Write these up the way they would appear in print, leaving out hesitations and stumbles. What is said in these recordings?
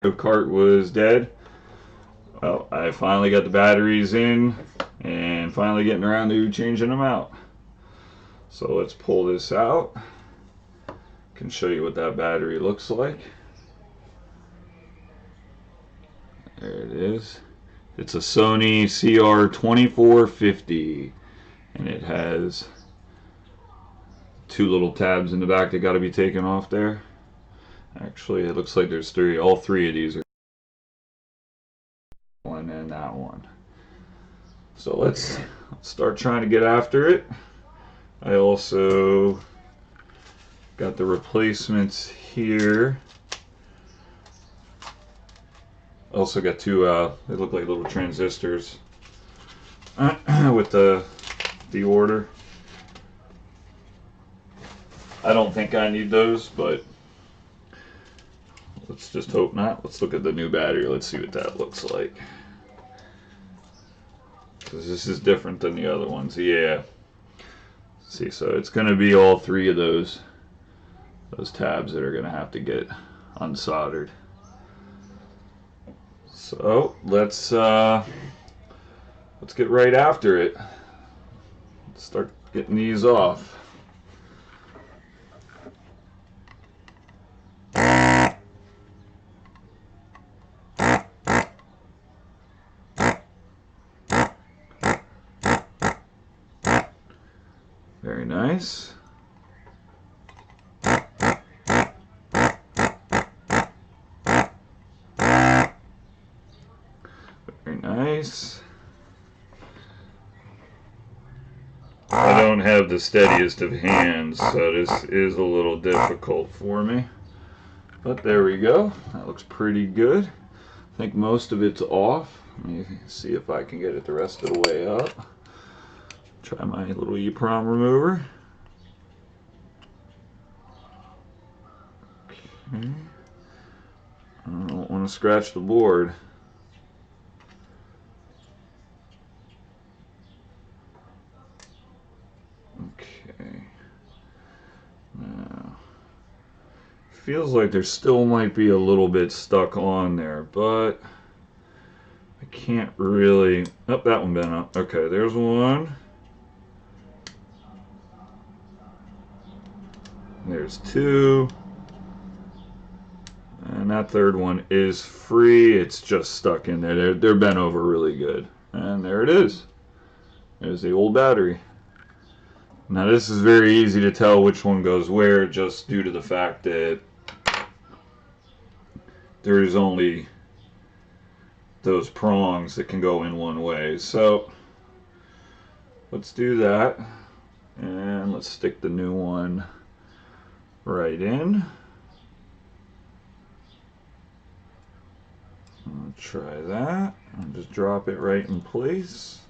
Kart was dead. Well, I finally got the batteries in and finally getting around to changing them out. So let's pull this out. Can show you what that battery looks like. There it is. It's a Sony CR2450 and it has two little tabs in the back that got to be taken off there. Actually, it looks like there's three. All three of these are one and that one. So let's start trying to get after it. I also got the replacements here. Also got two, they look like little transistors with the order. I don't think I need those, but let's just hope not. Let's look at the new battery. Let's see what that looks like. Because this is different than the other ones. Yeah. See, so it's going to be all three of those tabs that are going to have to get unsoldered. So let's get right after it. Let's start getting these off. Very nice. Very nice. I don't have the steadiest of hands, so this is a little difficult for me. But there we go. That looks pretty good. I think most of it's off. Let me see if I can get it the rest of the way up. Try my little EEPROM remover. Okay. I don't want to scratch the board. Okay. Now, feels like there still might be a little bit stuck on there, but I can't really. Oh, that one bent up. Okay, there's one. There's two. And that third one is free. It's just stuck in there. They're bent over really good. And there it is. There's the old battery. Now this is very easy to tell which one goes where just due to the fact that there's only those prongs that can go in one way. So let's do that. And let's stick the new one right in. I'll try that. I'll just drop it right in place.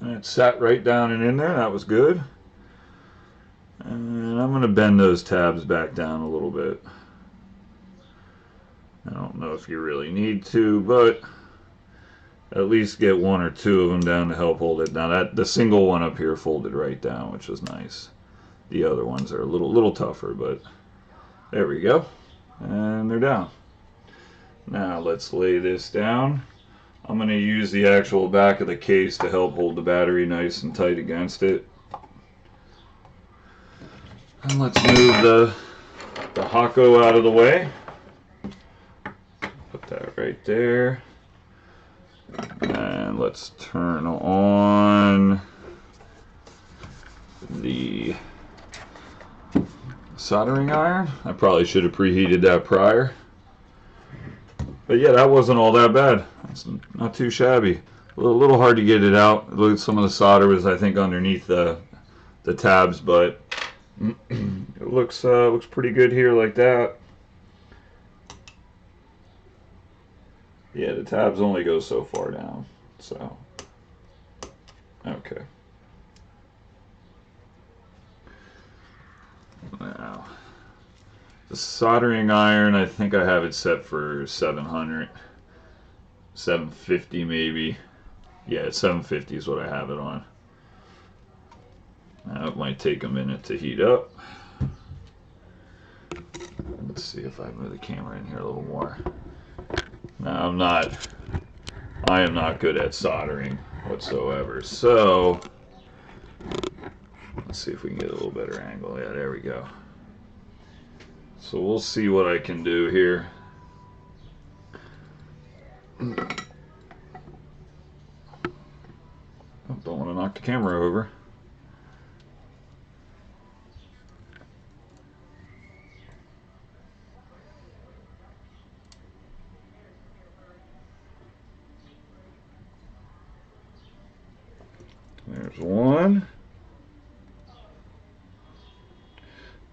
And it sat right down and in there. That was good. And I'm going to bend those tabs back down a little bit. I don't know if you really need to, but at least get one or two of them down to help hold it down. The single one up here folded right down, which is nice. The other ones are a little tougher, but there we go. And they're down. Now let's lay this down. I'm going to use the actual back of the case to help hold the battery nice and tight against it. And let's move the Hako out of the way. Put that right there. And let's turn on the soldering iron. I probably should have preheated that prior. But yeah, that wasn't all that bad. It's not too shabby. A little hard to get it out. Some of the solder was, I think, underneath the tabs, but it looks pretty good here like that. Yeah, the tabs only go so far down. So, okay. Now, the soldering iron, I think I have it set for 700, 750 maybe. Yeah, 750 is what I have it on. Now it might take a minute to heat up. Let's see if I move the camera in here a little more. Now, I am not good at soldering whatsoever. So, let's see if we can get a little better angle. Yeah, there we go. So we'll see what I can do here. Oh, don't want to knock the camera over. There's one.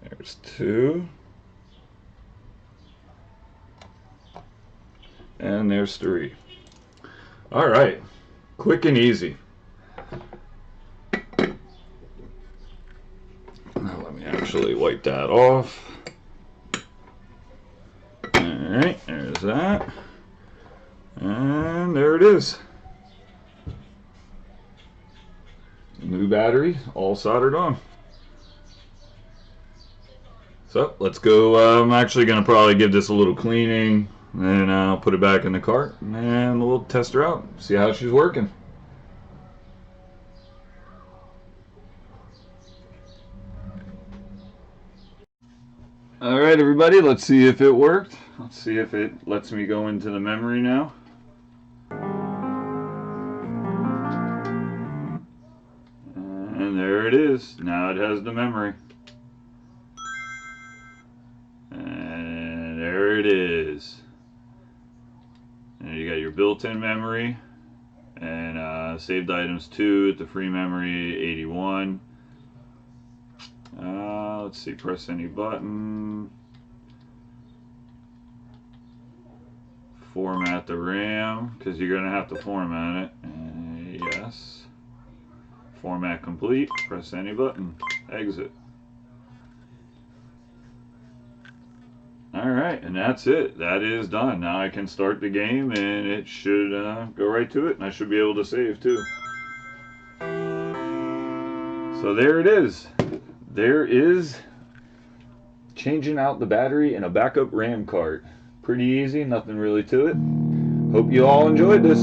There's two. And there's three. All right. Quick and easy. Now let me actually wipe that off. All right, there's that. And there it is. New battery, all soldered on. So let's go. I'm actually going to probably give this a little cleaning, and I'll put it back in the cart, and we'll test her out, see how she's working. All right, everybody, let's see if it worked. Let's see if it lets me go into the memory now. And there it is. Now it has the memory. And there it is. And you got your built-in memory and saved items 2 at the free memory 81. Let's see, press any button. Format the RAM, because you're going to have to format it. Yes. Format complete. Press any button. Exit. Alright, and that's it. That is done. Now I can start the game, and it should go right to it, and I should be able to save too. So there it is. There is changing out the battery in a backup RAM cart. Pretty easy, nothing really to it. Hope you all enjoyed this.